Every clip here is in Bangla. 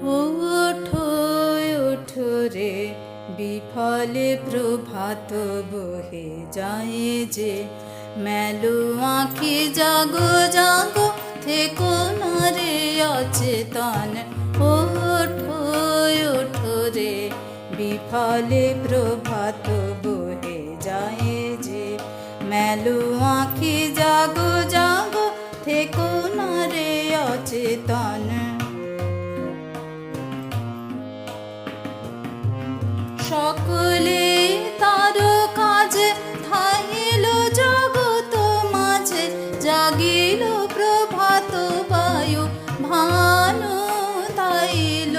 ওঠো ওঠো রে বিফলে প্রভাত বহে যায় যে, মেলো আঁখি জাগো জাগো থেকো না রে অচেতন। ওঠো ওঠো রে বিফলে প্রভাত বহে যায় যে, মেলো আঁখি জাগো জাগো থেকো না রে অচেতন। সকলে তার কাজে থাইল জগত মাঝে, জাগিল প্রভাত বায়ু ভানু তাইল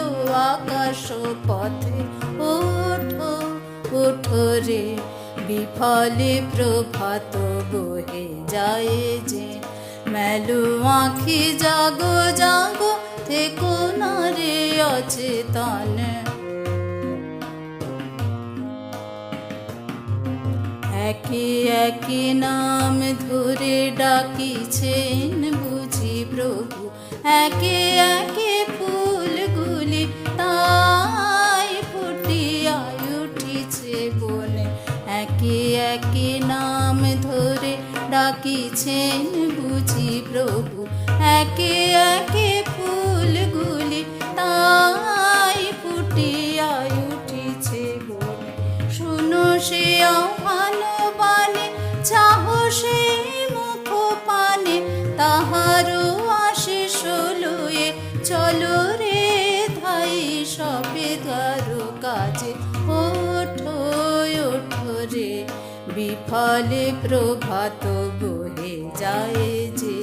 আকাশ পথে। ওঠো ওঠো রে বিফলে প্রভাত বহে যায় যে, মেলো আঁখি জাগো জাগো থেকো না রে অচেতন। একে একে নাম ধরে ডাকিছেন বুঝি প্রভু, একে একে ফুলগুলি তাই ফুটিয়া উঠিছে বনে। একে একে নাম ধরে ডাকিছেন বুঝি প্রভু, একে একে ফুলগুলি তাই ফুটিয়া উঠিছে বনে। শুনো সে আহ্বান বাণী, চাহো সে মুখ পানে, তাহারও আশিস লয়ে চলো রে ধাই সবেদার কাজে। ওঠো ওঠো রে বিফলে প্রভাত বহে যায় যে,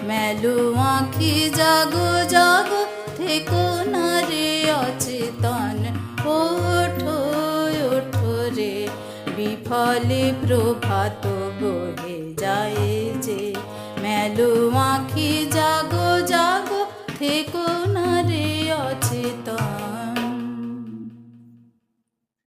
মেলো আঁখি জাগো জাগো থেকো না রে অচেতন। ওঠো ওঠো রে বিফলে প্রভাত বহে যায় যে, মেলো আঁখি জাগো জাগো থেকো